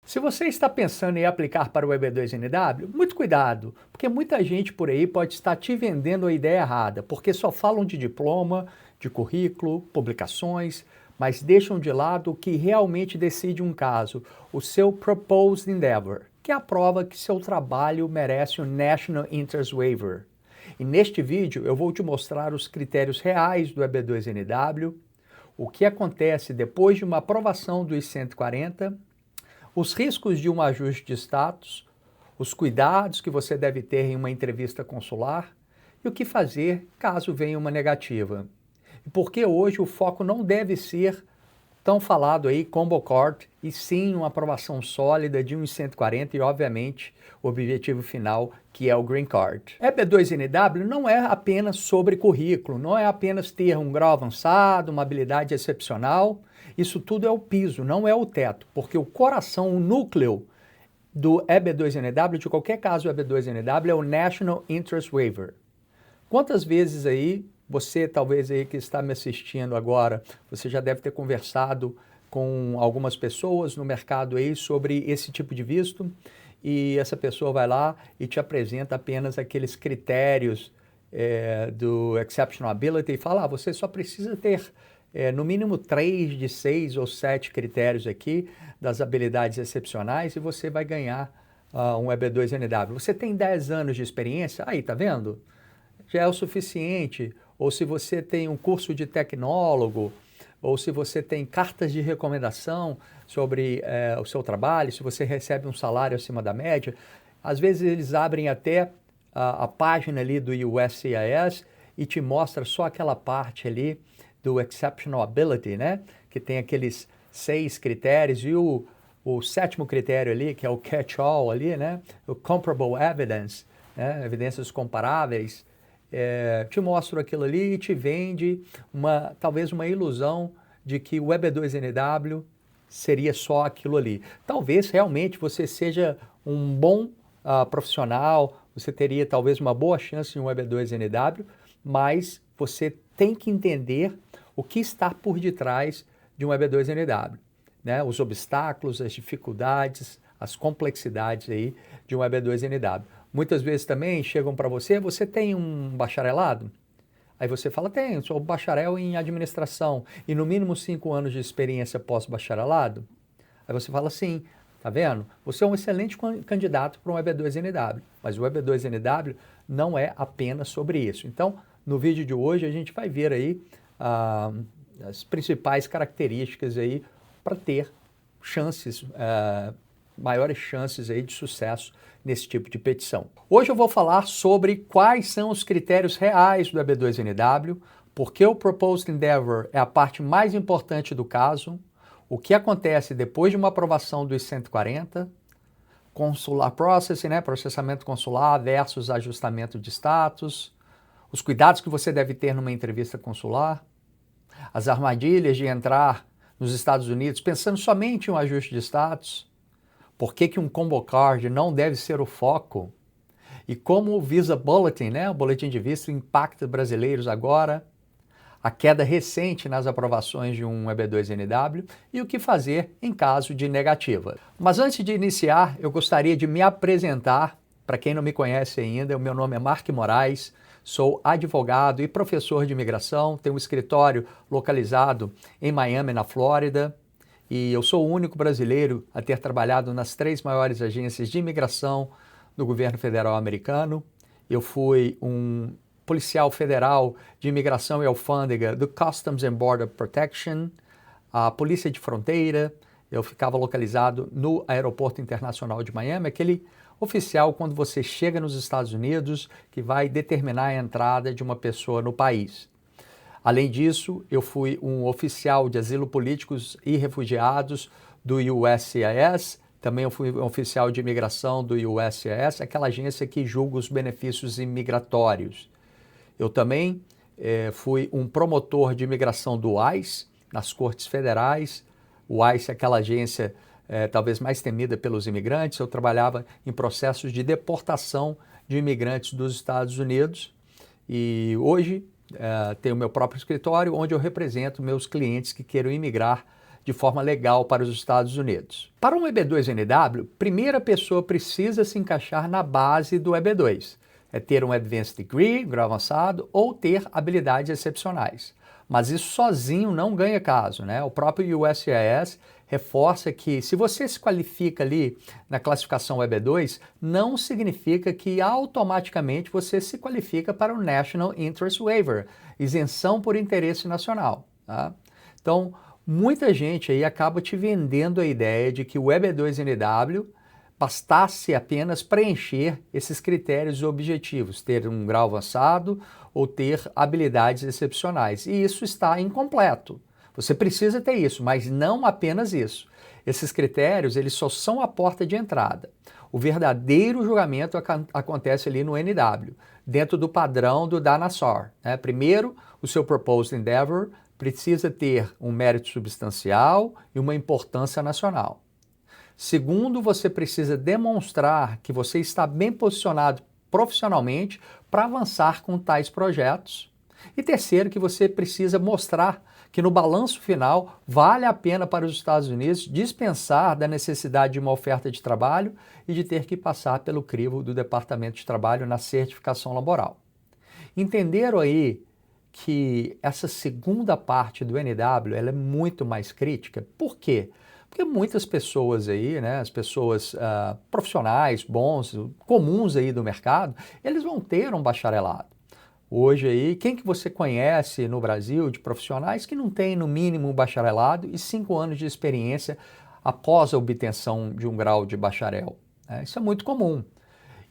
Se você está pensando em aplicar para o EB2NW, muito cuidado, porque muita gente por aí pode estar te vendendo a ideia errada, porque só falam de diploma, de currículo, publicações, mas deixam de lado o que realmente decide um caso, o seu Proposed Endeavor, que é a prova que seu trabalho merece o National Interest Waiver. E neste vídeo eu vou te mostrar os critérios reais do EB2NW, o que acontece depois de uma aprovação do I-140, os riscos de um ajuste de status, os cuidados que você deve ter em uma entrevista consular e o que fazer caso venha uma negativa. E por que hoje o foco não deve ser tão falado aí, Combo Card, e sim uma aprovação sólida de um I-140 e, obviamente, o objetivo final, que é o Green Card. EB2NW não é apenas sobre currículo, não é apenas ter um grau avançado, uma habilidade excepcional. Isso tudo é o piso, não é o teto, porque o coração, o núcleo do EB2NW, de qualquer caso o EB2NW, é o National Interest Waiver. Quantas vezes aí você, talvez aí que está me assistindo agora, você já deve ter conversado com algumas pessoas no mercado aí sobre esse tipo de visto e essa pessoa vai lá e te apresenta apenas aqueles critérios do Exceptional Ability e fala, você só precisa ter no mínimo 3 de 6 ou 7 critérios aqui das habilidades excepcionais e você vai ganhar um EB2NW. Você tem 10 anos de experiência? Aí, tá vendo? Já é o suficiente. Ou se você tem um curso de tecnólogo, ou se você tem cartas de recomendação sobre o seu trabalho, se você recebe um salário acima da média, às vezes eles abrem até a página ali do USCIS e te mostra só aquela parte ali do Exceptional Ability, né? Que tem aqueles 6 critérios e o 7º critério ali, que é o catch-all ali, né? O Comparable Evidence, né? Evidências comparáveis. Te mostro aquilo ali e te vende talvez uma ilusão de que o EB2NW seria só aquilo ali. Talvez realmente você seja um bom profissional, você teria talvez uma boa chance em um EB2NW, mas você tem que entender o que está por detrás de um EB2NW, né? Os obstáculos, as dificuldades, as complexidades aí de um EB2NW. Muitas vezes também chegam para você tem um bacharelado? Aí você fala, tenho, sou bacharel em administração e no mínimo 5 anos de experiência pós-bacharelado? Aí você fala, sim, tá vendo? Você é um excelente candidato para um EB2NW, mas o EB2NW não é apenas sobre isso. Então, no vídeo de hoje a gente vai ver aí as principais características aí para ter chances, maiores chances aí de sucesso nesse tipo de petição. Hoje eu vou falar sobre quais são os critérios reais do EB2NW, porque o Proposed Endeavor é a parte mais importante do caso, o que acontece depois de uma aprovação do I-140, consular processing, né, processamento consular versus ajustamento de status, os cuidados que você deve ter numa entrevista consular, as armadilhas de entrar nos Estados Unidos pensando somente em um ajuste de status, por que um combo card não deve ser o foco e como o Visa Bulletin, né, o boletim de visto, impacta brasileiros agora, a queda recente nas aprovações de um EB2NW e o que fazer em caso de negativa. Mas antes de iniciar, eu gostaria de me apresentar. Para quem não me conhece ainda, o meu nome é Mark Moraes, sou advogado e professor de imigração, tenho um escritório localizado em Miami, na Flórida, e eu sou o único brasileiro a ter trabalhado nas 3 maiores agências de imigração do governo federal americano. Eu fui um policial federal de imigração e alfândega do Customs and Border Protection, a Polícia de Fronteira. Eu ficava localizado no Aeroporto Internacional de Miami, aquele oficial quando você chega nos Estados Unidos que vai determinar a entrada de uma pessoa no país. Além disso, eu fui um oficial de asilo políticos e refugiados do USCIS, também eu fui um oficial de imigração do USCIS, aquela agência que julga os benefícios imigratórios. Eu também fui um promotor de imigração do ICE, nas cortes federais. O ICE é aquela agência talvez mais temida pelos imigrantes. Eu trabalhava em processos de deportação de imigrantes dos Estados Unidos e hoje tenho meu próprio escritório onde eu represento meus clientes que queiram imigrar de forma legal para os Estados Unidos. Para um EB2NW, primeira pessoa precisa se encaixar na base do EB2. É ter um Advanced Degree, grau avançado, ou ter habilidades excepcionais. Mas isso sozinho não ganha caso, né? O próprio USCIS reforça que se você se qualifica ali na classificação EB2, não significa que automaticamente você se qualifica para o National Interest Waiver, isenção por interesse nacional, tá? Então, muita gente aí acaba te vendendo a ideia de que o EB2NW bastasse apenas preencher esses critérios objetivos, ter um grau avançado ou ter habilidades excepcionais. E isso está incompleto. Você precisa ter isso, mas não apenas isso. Esses critérios, eles só são a porta de entrada. O verdadeiro julgamento acontece ali no NW, dentro do padrão do DANASOR, né? Primeiro, o seu Proposed Endeavor precisa ter um mérito substancial e uma importância nacional. Segundo, você precisa demonstrar que você está bem posicionado profissionalmente para avançar com tais projetos. E terceiro, que você precisa mostrar que no balanço final vale a pena para os Estados Unidos dispensar da necessidade de uma oferta de trabalho e de ter que passar pelo crivo do Departamento de Trabalho na certificação laboral. Entenderam aí que essa segunda parte do NW ela é muito mais crítica? Por quê? Porque muitas pessoas aí, né, as pessoas profissionais, bons, comuns aí do mercado, eles vão ter um bacharelado. Hoje aí, quem que você conhece no Brasil de profissionais que não tem no mínimo um bacharelado e 5 anos de experiência após a obtenção de um grau de bacharel? Isso é muito comum.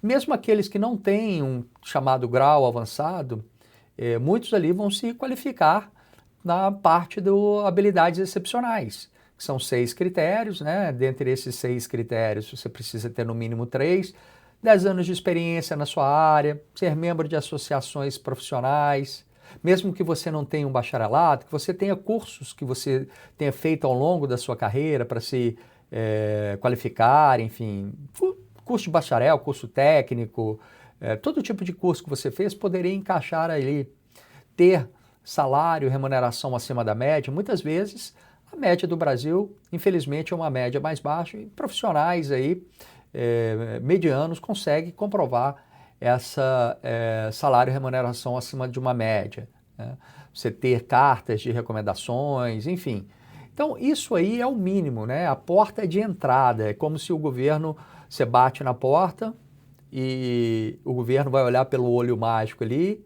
Mesmo aqueles que não têm um chamado grau avançado, muitos ali vão se qualificar na parte do habilidades excepcionais, que são 6 critérios, né? Dentre esses 6 critérios, você precisa ter no mínimo 3, 10 anos de experiência na sua área, ser membro de associações profissionais, mesmo que você não tenha um bacharelado, que você tenha cursos que você tenha feito ao longo da sua carreira para se qualificar, enfim, curso de bacharel, curso técnico, todo tipo de curso que você fez poderia encaixar ali, ter salário, remuneração acima da média. Muitas vezes a média do Brasil, infelizmente, é uma média mais baixa e profissionais aí, medianos conseguem comprovar essa salário e remuneração acima de uma média, né? Você ter cartas de recomendações, enfim. Então, isso aí é o mínimo, né? A porta de entrada. É como se o governo, você bate na porta e o governo vai olhar pelo olho mágico ali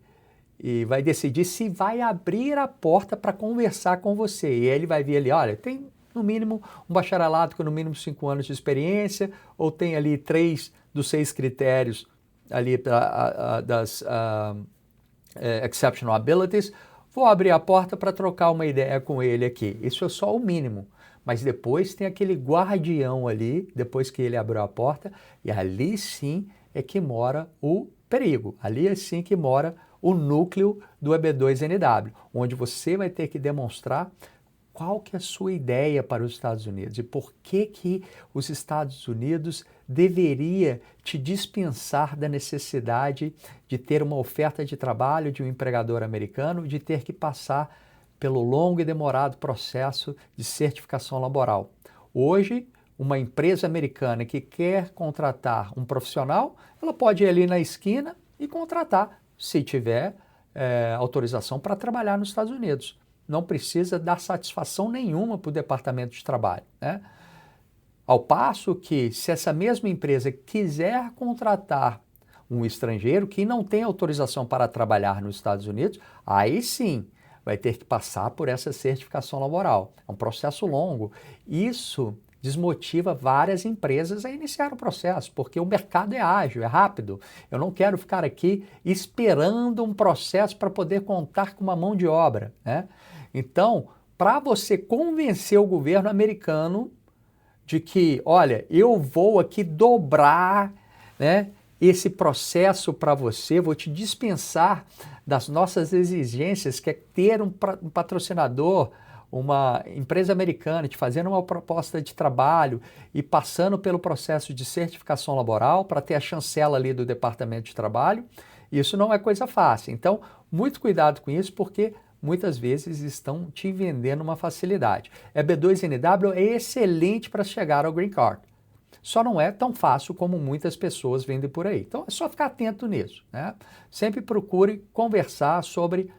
e vai decidir se vai abrir a porta para conversar com você. E aí ele vai ver ali, olha, tem no mínimo um bacharelado com no mínimo 5 anos de experiência, ou tem ali 3 dos 6 critérios ali das exceptional abilities. Vou abrir a porta para trocar uma ideia com ele aqui. Isso é só o mínimo. Mas depois tem aquele guardião ali, depois que ele abriu a porta, e ali sim é que mora o perigo. Ali é sim que mora o núcleo do EB2NW, onde você vai ter que demonstrar qual que é a sua ideia para os Estados Unidos e por que os Estados Unidos deveria te dispensar da necessidade de ter uma oferta de trabalho de um empregador americano, de ter que passar pelo longo e demorado processo de certificação laboral. Hoje, uma empresa americana que quer contratar um profissional, ela pode ir ali na esquina e contratar, se tiver autorização para trabalhar nos Estados Unidos. Não precisa dar satisfação nenhuma para o Departamento de Trabalho, né? Ao passo que, se essa mesma empresa quiser contratar um estrangeiro que não tem autorização para trabalhar nos Estados Unidos, aí sim vai ter que passar por essa certificação laboral. É um processo longo. Isso desmotiva várias empresas a iniciar o processo, porque o mercado é ágil, é rápido. Eu não quero ficar aqui esperando um processo para poder contar com uma mão de obra, né? Então, para você convencer o governo americano de que, olha, eu vou aqui dobrar, né, esse processo para você, vou te dispensar das nossas exigências, que é ter um patrocinador, uma empresa americana te fazendo uma proposta de trabalho e passando pelo processo de certificação laboral para ter a chancela ali do Departamento de Trabalho, isso não é coisa fácil. Então, muito cuidado com isso, porque muitas vezes estão te vendendo uma facilidade. EB2NW é excelente para chegar ao Green Card. Só não é tão fácil como muitas pessoas vendem por aí. Então é só ficar atento nisso, né? Sempre procure conversar sobre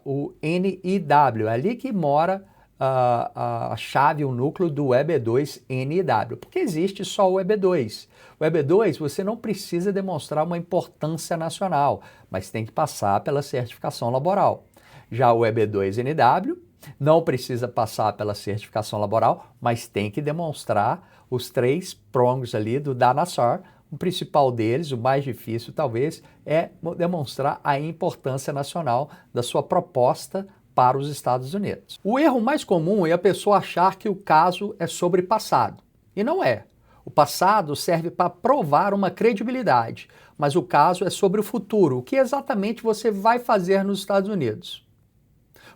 o NIW, é ali que mora a chave, o núcleo do EB2NIW, porque existe só o EB2. O EB2 você não precisa demonstrar uma importância nacional, mas tem que passar pela certificação laboral. Já o EB2NW não precisa passar pela certificação laboral, mas tem que demonstrar os 3 prongs ali do DANASAR. O principal deles, o mais difícil talvez, é demonstrar a importância nacional da sua proposta para os Estados Unidos. O erro mais comum é a pessoa achar que o caso é sobre passado, e não é. O passado serve para provar uma credibilidade, mas o caso é sobre o futuro, o que exatamente você vai fazer nos Estados Unidos.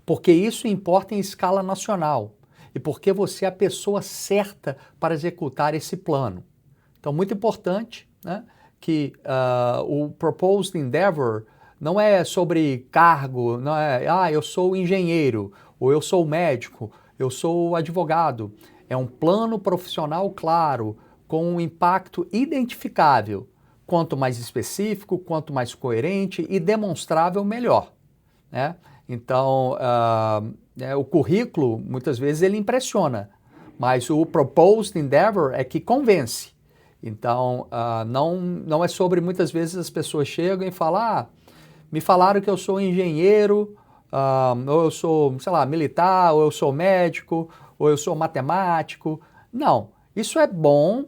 Porque isso importa em escala nacional e porque você é a pessoa certa para executar esse plano. Então, muito importante, né, que o Proposed Endeavor não é sobre cargo, não é, eu sou engenheiro, ou eu sou médico, eu sou advogado. É um plano profissional claro, com um impacto identificável. Quanto mais específico, quanto mais coerente e demonstrável, melhor, né? Então, o currículo, muitas vezes, ele impressiona, mas o Proposed Endeavor é que convence. Então, não é sobre, muitas vezes, as pessoas chegam e falam, me falaram que eu sou engenheiro, ou eu sou, sei lá, militar, ou eu sou médico, ou eu sou matemático. Não, isso é bom,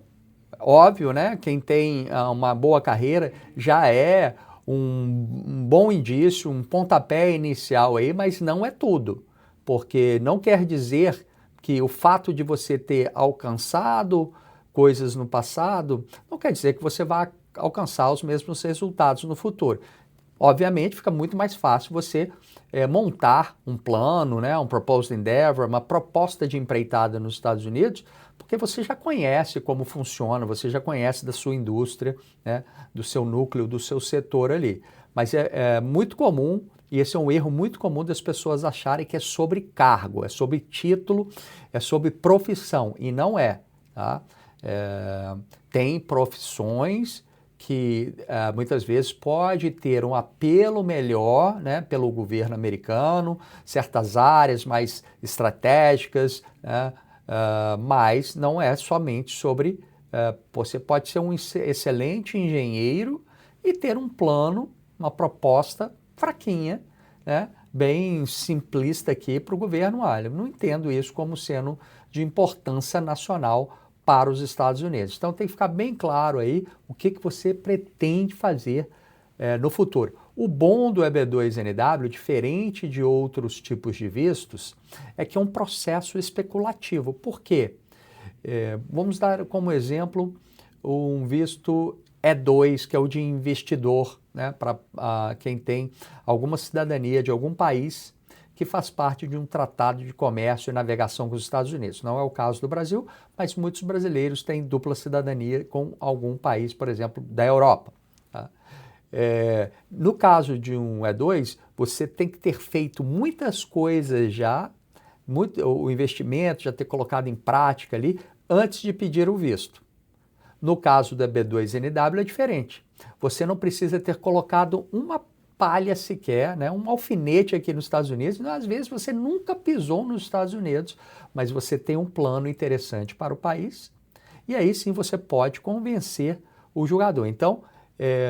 óbvio, né? Quem tem uma boa carreira já é um bom indício, um pontapé inicial aí, mas não é tudo, porque não quer dizer que o fato de você ter alcançado coisas no passado não quer dizer que você vai alcançar os mesmos resultados no futuro. Obviamente, fica muito mais fácil você montar um plano, né, um Proposed Endeavor, uma proposta de empreitada nos Estados Unidos, porque você já conhece como funciona, você já conhece da sua indústria, né, do seu núcleo, do seu setor ali. Mas é muito comum, e esse é um erro muito comum das pessoas acharem que é sobre cargo, é sobre título, é sobre profissão, e não é, tá? Tem profissões que muitas vezes pode ter um apelo melhor, né, pelo governo americano, certas áreas mais estratégicas, né, mas não é somente sobre... você pode ser um excelente engenheiro e ter um plano, uma proposta fraquinha, né, bem simplista aqui para o governo. Olha, eu não entendo isso como sendo de importância nacional para os Estados Unidos. Então tem que ficar bem claro aí o que você pretende fazer no futuro. O bom do EB2NW, diferente de outros tipos de vistos, é que é um processo especulativo. Por quê? Vamos dar como exemplo um visto E2, que é o de investidor, né, para quem tem alguma cidadania de algum país que faz parte de um tratado de comércio e navegação com os Estados Unidos. Não é o caso do Brasil, mas muitos brasileiros têm dupla cidadania com algum país, por exemplo, da Europa. Tá? No caso de um E2, você tem que ter feito muitas coisas já, o investimento, já ter colocado em prática ali, antes de pedir o visto. No caso da EB2NW é diferente. Você não precisa ter colocado uma palha sequer, né, um alfinete aqui nos Estados Unidos. Às vezes você nunca pisou nos Estados Unidos, mas você tem um plano interessante para o país e aí sim você pode convencer o julgador. Então,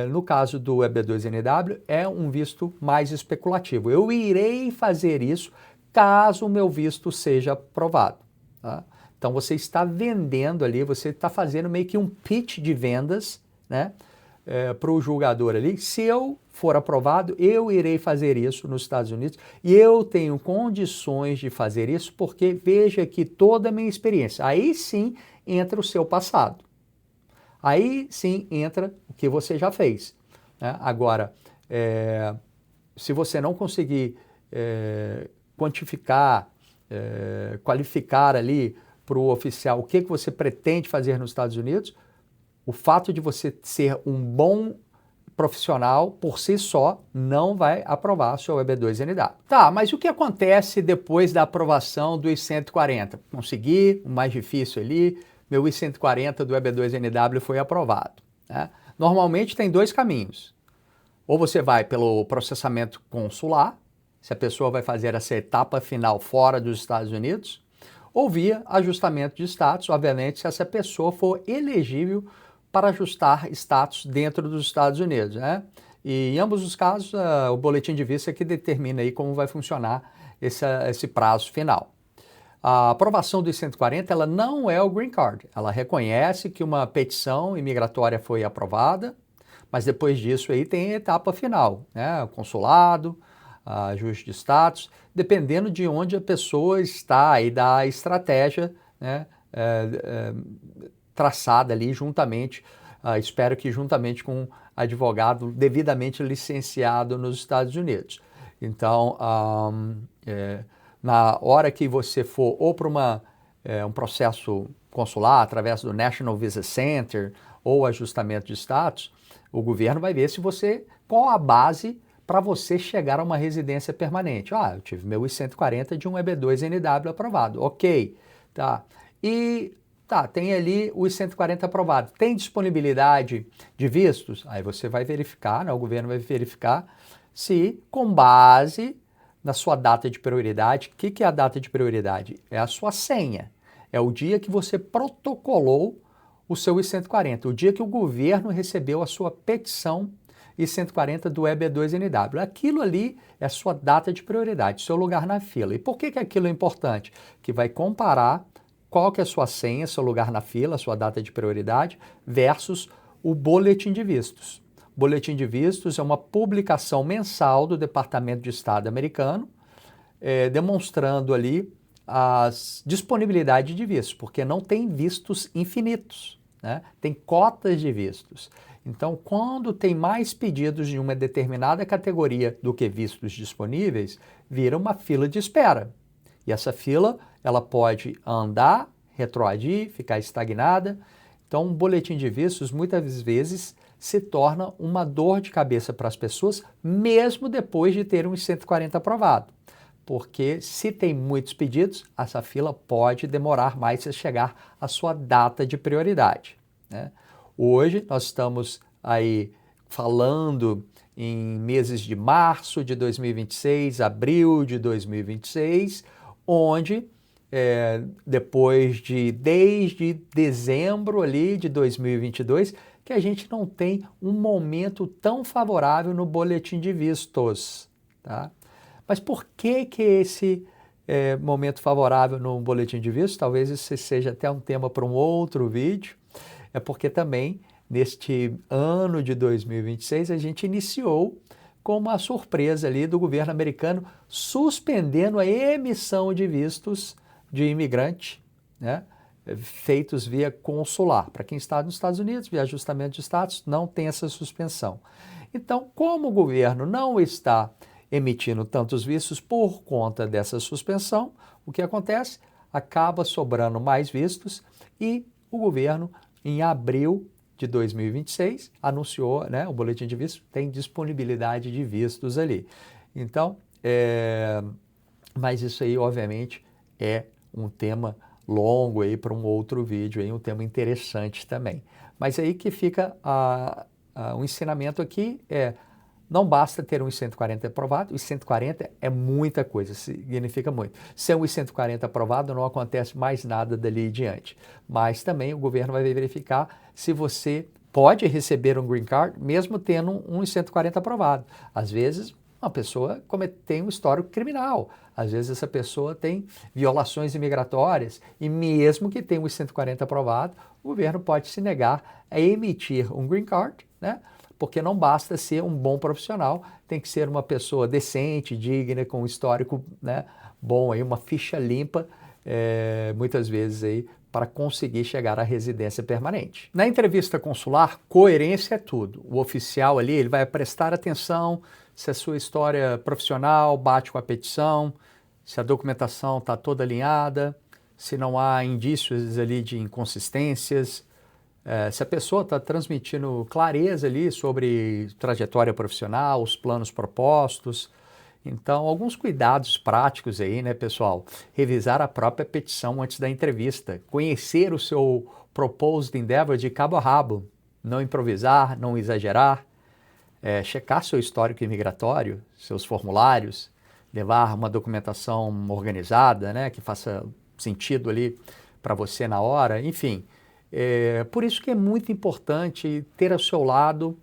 no caso do EB2NW, é um visto mais especulativo. Eu irei fazer isso caso o meu visto seja aprovado. Tá? Então você está vendendo ali, você está fazendo meio que um pitch de vendas, né, para o julgador ali. Se eu for aprovado, eu irei fazer isso nos Estados Unidos e eu tenho condições de fazer isso porque veja aqui toda a minha experiência. Aí sim entra o seu passado. Aí sim entra o que você já fez. Né? Agora, se você não conseguir quantificar, qualificar ali para o oficial o que você pretende fazer nos Estados Unidos, o fato de você ser um bom profissional, por si só, não vai aprovar seu EB2NW. Tá, mas o que acontece depois da aprovação do I-140? Consegui, o mais difícil ali, meu I-140 do EB2NW foi aprovado, né? Normalmente tem dois caminhos. Ou você vai pelo processamento consular, se a pessoa vai fazer essa etapa final fora dos Estados Unidos, ou via ajustamento de status, obviamente, se essa pessoa for elegível para ajustar status dentro dos Estados Unidos, né? E em ambos os casos, o boletim de vista que determina aí como vai funcionar esse prazo final. A aprovação do I-140, ela não é o Green Card. Ela reconhece que uma petição imigratória foi aprovada, mas depois disso aí tem a etapa final, né? O consulado, ajuste de status, dependendo de onde a pessoa está e da estratégia, né, traçada ali juntamente, espero que juntamente com advogado devidamente licenciado nos Estados Unidos. Então, na hora que você for ou para um processo consular através do National Visa Center ou ajustamento de status, o governo vai ver qual a base para você chegar a uma residência permanente. Eu tive meu I-140 de um EB2NW aprovado. Ok, tá. E tem ali o I-140 aprovado. Tem disponibilidade de vistos? Aí você vai verificar, né, o governo vai verificar se, com base na sua data de prioridade, o que é a data de prioridade? É a sua senha. É o dia que você protocolou o seu I-140, o dia que o governo recebeu a sua petição I-140 do EB2NW. Aquilo ali é a sua data de prioridade, seu lugar na fila. E por que aquilo é importante? Que vai comparar qual que é a sua senha, seu lugar na fila, sua data de prioridade, versus o boletim de vistos. O boletim de vistos é uma publicação mensal do Departamento de Estado americano, demonstrando ali a disponibilidade de vistos, porque não tem vistos infinitos, né? Tem cotas de vistos. Então, quando tem mais pedidos de uma determinada categoria do que vistos disponíveis, vira uma fila de espera. E essa fila, ela pode andar, retroagir, ficar estagnada. Então, um boletim de vistos, muitas vezes, se torna uma dor de cabeça para as pessoas, mesmo depois de ter um I-140 aprovado. Porque se tem muitos pedidos, essa fila pode demorar mais a chegar à sua data de prioridade, né? Hoje nós estamos aí falando em meses de março de 2026, abril de 2026, onde desde dezembro ali de 2022, que a gente não tem um momento tão favorável no boletim de vistos, tá? Mas por que esse momento favorável no boletim de vistos? Talvez esse seja até um tema para um outro vídeo. É porque também, neste ano de 2026, a gente iniciou com uma surpresa ali do governo americano suspendendo a emissão de vistos de imigrante, né, feitos via consular. Para quem está nos Estados Unidos, via ajustamento de status, não tem essa suspensão. Então, como o governo não está emitindo tantos vistos por conta dessa suspensão, o que acontece? Acaba sobrando mais vistos e o governo, em abril de 2026, anunciou, né, o boletim de vistos tem disponibilidade de vistos ali. Então, mas isso aí, obviamente, é um tema longo aí para um outro vídeo, aí, um tema interessante também. Mas aí que fica o ensinamento aqui não basta ter um I-140 aprovado, o I-140 é muita coisa, significa muito. Sem um I-140 aprovado, não acontece mais nada dali em diante. Mas também o governo vai verificar se você pode receber um Green Card, mesmo tendo um I-140 aprovado. Às vezes, uma pessoa tem um histórico criminal, às vezes essa pessoa tem violações imigratórias, e mesmo que tenha um I-140 aprovado, o governo pode se negar a emitir um Green Card, né? Porque não basta ser um bom profissional, tem que ser uma pessoa decente, digna, com um histórico, né, bom, aí, uma ficha limpa, muitas vezes aí, para conseguir chegar à residência permanente. Na entrevista consular, coerência é tudo. O oficial ali, ele vai prestar atenção se a sua história profissional bate com a petição, se a documentação está toda alinhada, se não há indícios ali de inconsistências, Se a pessoa está transmitindo clareza ali sobre trajetória profissional, os planos propostos. Então, alguns cuidados práticos aí, né, pessoal? Revisar a própria petição antes da entrevista, conhecer o seu proposed endeavor de cabo a rabo, não improvisar, não exagerar, checar seu histórico imigratório, seus formulários, levar uma documentação organizada, né, que faça sentido ali para você na hora, enfim. Por isso que é muito importante ter ao seu lado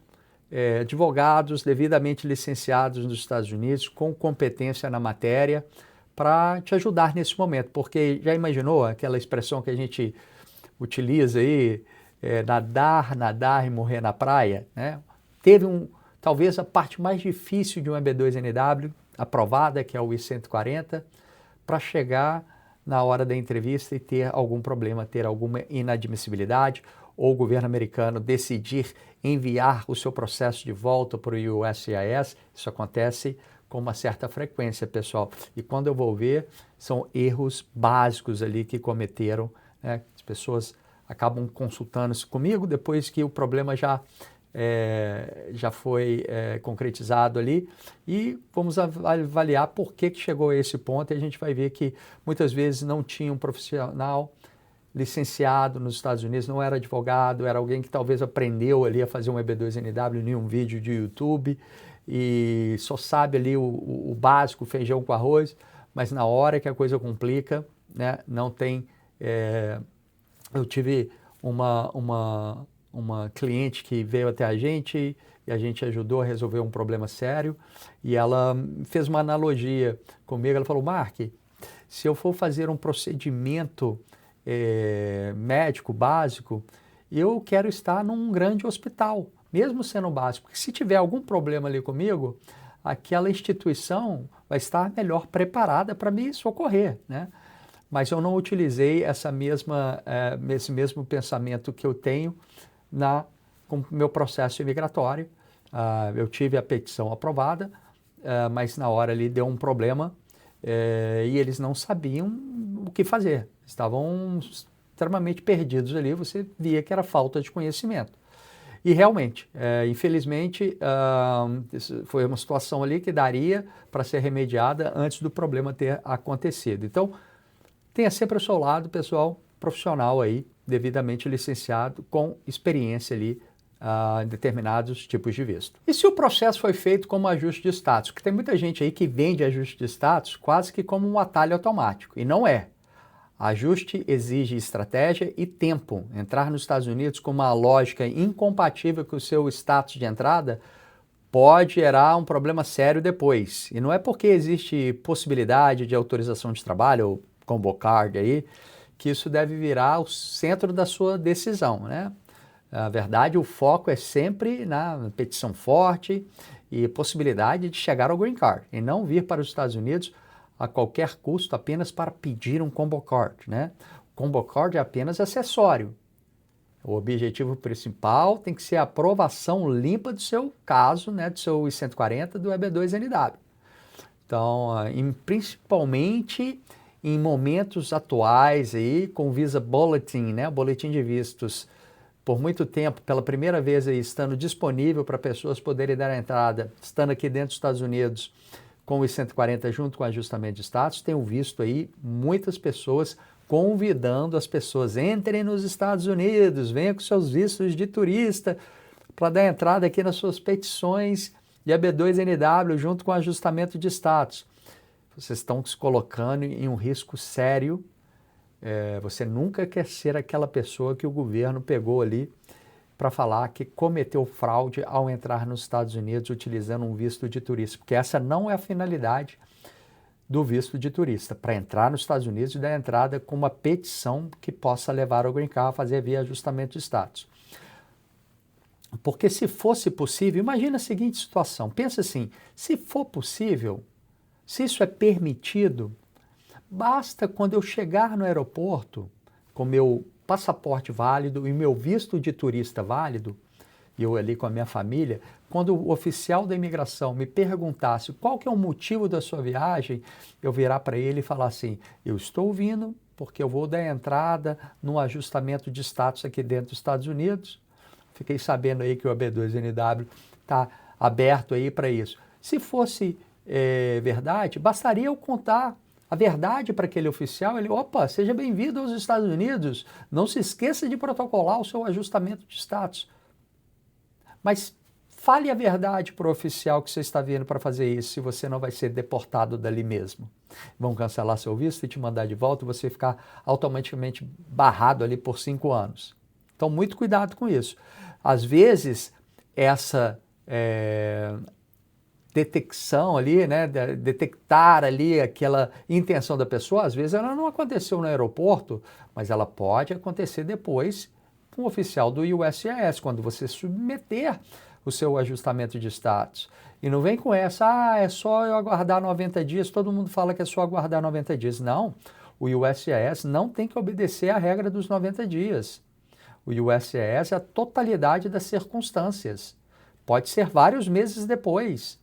advogados devidamente licenciados nos Estados Unidos, com competência na matéria, para te ajudar nesse momento, porque já imaginou aquela expressão que a gente utiliza aí, nadar e morrer na praia, né? Teve talvez a parte mais difícil de um EB2NW aprovada, que é o I-140, para chegar na hora da entrevista e ter algum problema, ter alguma inadmissibilidade, ou o governo americano decidir enviar o seu processo de volta para o USCIS. Isso acontece com uma certa frequência, pessoal. E quando eu vou ver, são erros básicos ali que cometeram, né? As pessoas acabam consultando-se comigo depois que o problema já foi concretizado ali, e vamos avaliar por que chegou a esse ponto, e a gente vai ver que muitas vezes não tinha um profissional licenciado nos Estados Unidos, não era advogado, era alguém que talvez aprendeu ali a fazer um EB2NW em um vídeo de YouTube e só sabe ali o básico, feijão com arroz, mas na hora que a coisa complica, né, não tem... eu tive uma cliente que veio até a gente e a gente ajudou a resolver um problema sério, e ela fez uma analogia comigo. Ela falou: Mark, se eu for fazer um procedimento médico básico, eu quero estar num grande hospital, mesmo sendo básico, porque se tiver algum problema ali comigo, aquela instituição vai estar melhor preparada para me socorrer, né? Mas eu não utilizei esse mesmo pensamento que eu tenho com o meu processo imigratório. Eu tive a petição aprovada, mas na hora ali deu um problema e eles não sabiam o que fazer. Estavam extremamente perdidos ali, você via que era falta de conhecimento. E realmente, infelizmente, foi uma situação ali que daria para ser remediada antes do problema ter acontecido. Então, tenha sempre ao seu lado, pessoal, profissional aí, devidamente licenciado, com experiência ali em determinados tipos de visto. E se o processo foi feito como ajuste de status? Porque tem muita gente aí que vende ajuste de status quase que como um atalho automático, e não é. Ajuste exige estratégia e tempo. Entrar nos Estados Unidos com uma lógica incompatível com o seu status de entrada pode gerar um problema sério depois. E não é porque existe possibilidade de autorização de trabalho, ou combo card aí, que isso deve virar o centro da sua decisão, né? Na verdade, o foco é sempre na petição forte e possibilidade de chegar ao Green Card, e não vir para os Estados Unidos a qualquer custo apenas para pedir um combo card, né? O combo card é apenas acessório. O objetivo principal tem que ser a aprovação limpa do seu caso, né, do seu I-140, do EB2NW. Então, principalmente em momentos atuais aí, com o Visa Bulletin, né, o boletim de vistos, por muito tempo, pela primeira vez aí, estando disponível para pessoas poderem dar a entrada, estando aqui dentro dos Estados Unidos, com o I-140 junto com o ajustamento de status, tenho visto aí muitas pessoas convidando as pessoas: entrem nos Estados Unidos, venham com seus vistos de turista para dar entrada aqui nas suas petições de EB2NW junto com o ajustamento de status. Vocês estão se colocando em um risco sério. Você nunca quer ser aquela pessoa que o governo pegou ali para falar que cometeu fraude ao entrar nos Estados Unidos utilizando um visto de turista, porque essa não é a finalidade do visto de turista, para entrar nos Estados Unidos e dar entrada com uma petição que possa levar ao Green Card a fazer via ajustamento de status. Porque se fosse possível, imagina a seguinte situação, pensa assim: se for possível, se isso é permitido, basta quando eu chegar no aeroporto com meu passaporte válido e meu visto de turista válido, e eu ali com a minha família, quando o oficial da imigração me perguntasse qual que é o motivo da sua viagem, eu virar para ele e falar assim: eu estou vindo porque eu vou dar entrada no ajustamento de status aqui dentro dos Estados Unidos. Fiquei sabendo aí que o EB2NW está aberto aí para isso. Se fosse verdade, bastaria eu contar a verdade para aquele oficial. Ele, opa, seja bem-vindo aos Estados Unidos, não se esqueça de protocolar o seu ajustamento de status. Mas fale a verdade para o oficial que você está vindo para fazer isso, se você não vai ser deportado dali mesmo. Vão cancelar seu visto e te mandar de volta e você ficar automaticamente barrado ali por 5 anos. Então, muito cuidado com isso. Às vezes, essa detecção ali, né, detectar ali aquela intenção da pessoa, às vezes ela não aconteceu no aeroporto, mas ela pode acontecer depois com um oficial do USCIS, quando você submeter o seu ajustamento de status. E não vem com essa, é só eu aguardar 90 dias, todo mundo fala que é só aguardar 90 dias. Não, o USCIS não tem que obedecer à regra dos 90 dias. O USCIS é a totalidade das circunstâncias. Pode ser vários meses depois.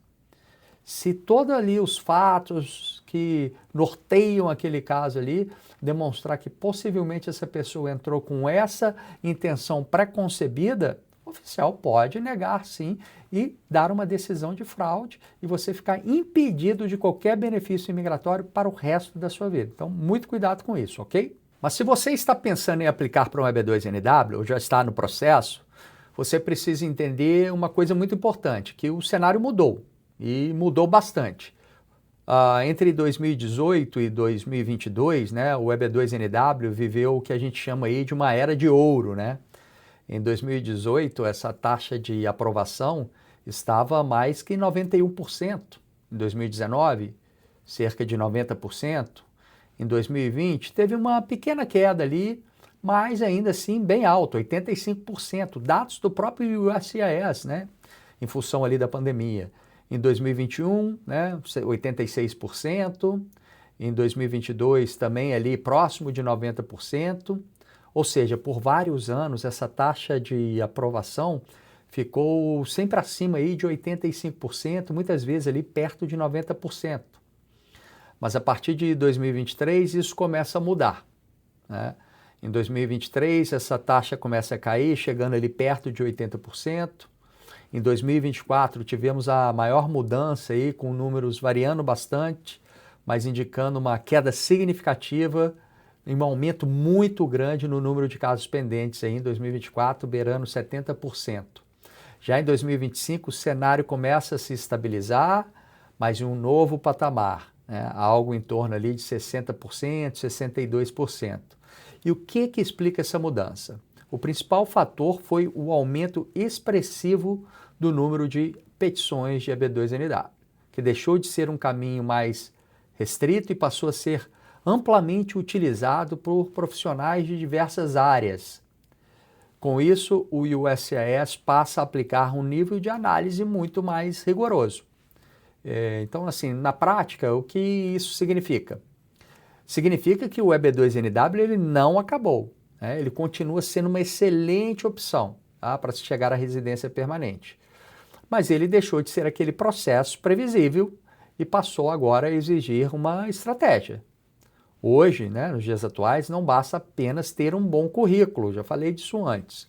Se todos ali os fatos que norteiam aquele caso ali demonstrar que possivelmente essa pessoa entrou com essa intenção pré-concebida, o oficial pode negar sim e dar uma decisão de fraude e você ficar impedido de qualquer benefício imigratório para o resto da sua vida. Então, muito cuidado com isso, ok? Mas se você está pensando em aplicar para um EB2NW ou já está no processo, você precisa entender uma coisa muito importante, que o cenário mudou. E mudou bastante. Entre 2018 e 2022, né, o EB2NW viveu o que a gente chama aí de uma era de ouro, né? Em 2018, essa taxa de aprovação estava mais que 91%. Em 2019, cerca de 90%. Em 2020, teve uma pequena queda ali, mas ainda assim bem alto, 85%. Dados do próprio USCIS, né? Em função ali da pandemia. Em 2021, né, 86%, em 2022 também ali próximo de 90%, ou seja, por vários anos essa taxa de aprovação ficou sempre acima aí de 85%, muitas vezes ali perto de 90%. Mas a partir de 2023 isso começa a mudar, né? Em 2023 essa taxa começa a cair, chegando ali perto de 80%. Em 2024 tivemos a maior mudança aí, com números variando bastante, mas indicando uma queda significativa e um aumento muito grande no número de casos pendentes aí em 2024, beirando 70%. Já em 2025 o cenário começa a se estabilizar, mas em um novo patamar, né? Algo em torno ali de 60%, 62%. E o que explica essa mudança? O principal fator foi o aumento expressivo do número de petições de EB2NW, que deixou de ser um caminho mais restrito e passou a ser amplamente utilizado por profissionais de diversas áreas. Com isso, o USCIS passa a aplicar um nível de análise muito mais rigoroso. Então, assim, na prática, o que isso significa? Significa que o EB2NW ele não acabou. Ele continua sendo uma excelente opção, tá, para se chegar à residência permanente. Mas ele deixou de ser aquele processo previsível e passou agora a exigir uma estratégia. Hoje, né, nos dias atuais, não basta apenas ter um bom currículo, já falei disso antes.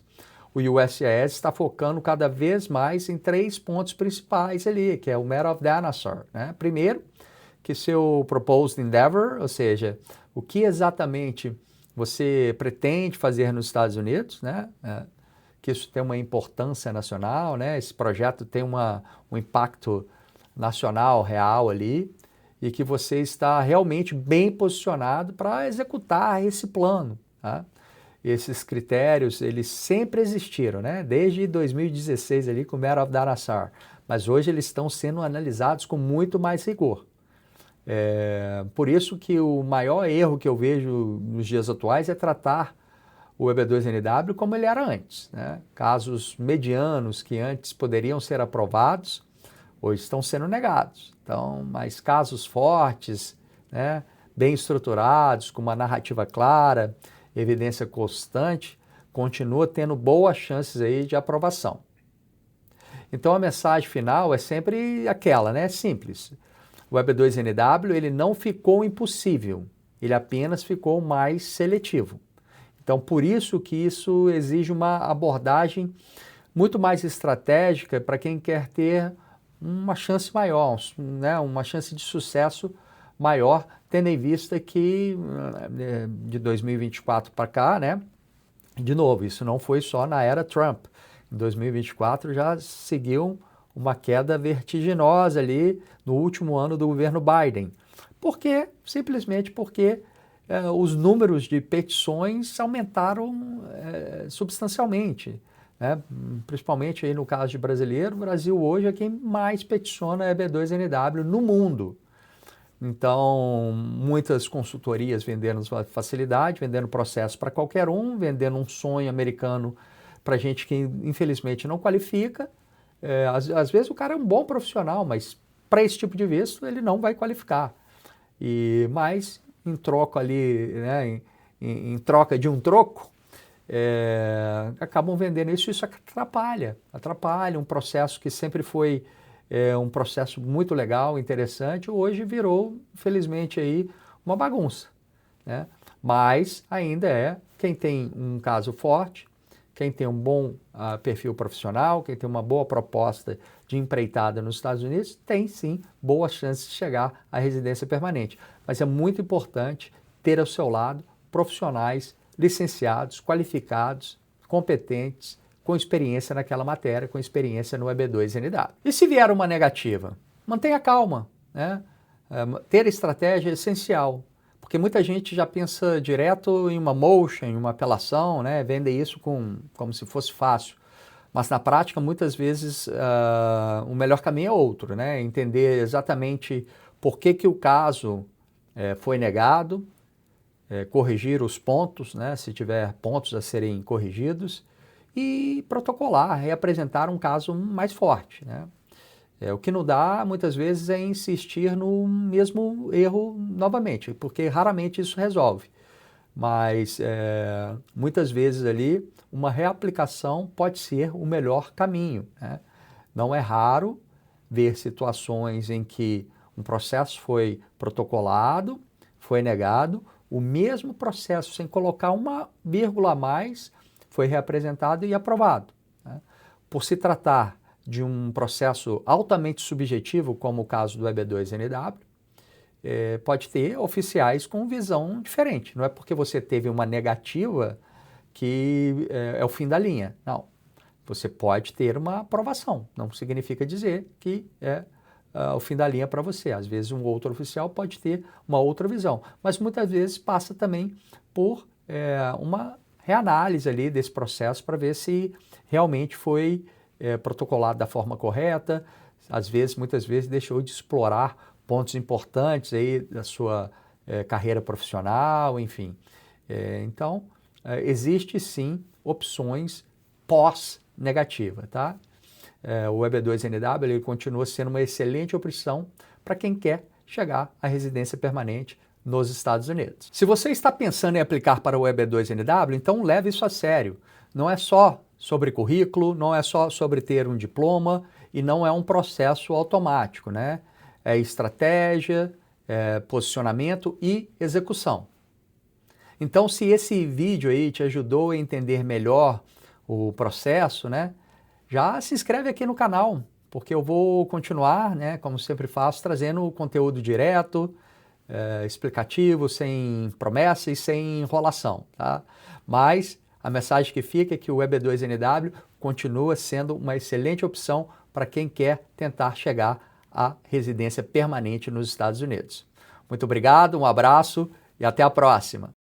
O USCIS está focando cada vez mais em 3 pontos principais ali, que é o Matter of Dinosaur, né? Primeiro, que seu Proposed Endeavor, ou seja, o que exatamente você pretende fazer nos Estados Unidos, né? Que isso tem uma importância nacional, né? Esse projeto tem um impacto nacional real ali e que você está realmente bem posicionado para executar esse plano, tá? Esses critérios, eles sempre existiram, né? Desde 2016 ali com o Matter of Dinosaur, mas hoje eles estão sendo analisados com muito mais rigor. Por isso que o maior erro que eu vejo nos dias atuais é tratar o EB2NW como ele era antes, né? Casos medianos que antes poderiam ser aprovados, hoje estão sendo negados. Então, mas casos fortes, né, bem estruturados, com uma narrativa clara, evidência constante, continua tendo boas chances aí de aprovação. Então a mensagem final é sempre aquela, né? Simples. O EB2NW ele não ficou impossível, ele apenas ficou mais seletivo. Então, por isso que isso exige uma abordagem muito mais estratégica para quem quer ter uma chance maior, né, uma chance de sucesso maior, tendo em vista que de 2024 para cá, né, de novo, isso não foi só na era Trump. Em 2024 já seguiu uma queda vertiginosa ali no último ano do governo Biden. Por quê? Simplesmente porque os números de petições aumentaram substancialmente. Né? Principalmente aí no caso de brasileiro, o Brasil hoje é quem mais peticiona EB2NW no mundo. Então, muitas consultorias vendendo facilidade, vendendo processo para qualquer um, vendendo um sonho americano para gente que infelizmente não qualifica. Às vezes o cara é um bom profissional, mas para esse tipo de visto ele não vai qualificar. Mas em troca ali, né, em troca de um troco, acabam vendendo isso. Isso atrapalha um processo que sempre foi um processo muito legal, interessante, hoje virou, infelizmente, aí, uma bagunça. Né? Mas ainda quem tem um caso forte, quem tem um bom perfil profissional, quem tem uma boa proposta de empreitada nos Estados Unidos, tem sim boas chances de chegar à residência permanente. Mas é muito importante ter ao seu lado profissionais licenciados, qualificados, competentes, com experiência naquela matéria, com experiência no EB2NW. E se vier uma negativa? Mantenha calma, né? Ter estratégia é essencial, porque muita gente já pensa direto em uma motion, em uma apelação, né? Vende isso como se fosse fácil. Mas na prática, muitas vezes, o melhor caminho é outro, né? Entender exatamente por que o caso foi negado, corrigir os pontos, né? Se tiver pontos a serem corrigidos, e protocolar, reapresentar um caso mais forte. Né? O que não dá, muitas vezes, é insistir no mesmo erro novamente, porque raramente isso resolve. Mas, muitas vezes ali, uma reaplicação pode ser o melhor caminho. Né? Não é raro ver situações em que um processo foi protocolado, foi negado, o mesmo processo, sem colocar uma vírgula a mais, foi reapresentado e aprovado. Né? Por se tratar de um processo altamente subjetivo, como o caso do EB2NW, pode ter oficiais com visão diferente. Não é porque você teve uma negativa que é o fim da linha. Não. Você pode ter uma aprovação. Não significa dizer que é o fim da linha para você. Às vezes um outro oficial pode ter uma outra visão. Mas muitas vezes passa também por uma reanálise ali desse processo para ver se realmente foi protocolado da forma correta. Às vezes, muitas vezes, deixou de explorar pontos importantes aí da sua carreira profissional, enfim. Então, existe sim opções pós-negativa, tá? O EB2NW ele continua sendo uma excelente opção para quem quer chegar à residência permanente nos Estados Unidos. Se você está pensando em aplicar para o EB2NW, então leve isso a sério. Não é só sobre currículo, não é só sobre ter um diploma e não é um processo automático, né? É estratégia, posicionamento e execução. Então, se esse vídeo aí te ajudou a entender melhor o processo, né? Já se inscreve aqui no canal, porque eu vou continuar, né, como sempre faço, trazendo conteúdo direto, explicativo, sem promessa e sem enrolação, tá? Mas a mensagem que fica é que o EB2NW continua sendo uma excelente opção para quem quer tentar chegar à residência permanente nos Estados Unidos. Muito obrigado, um abraço e até a próxima!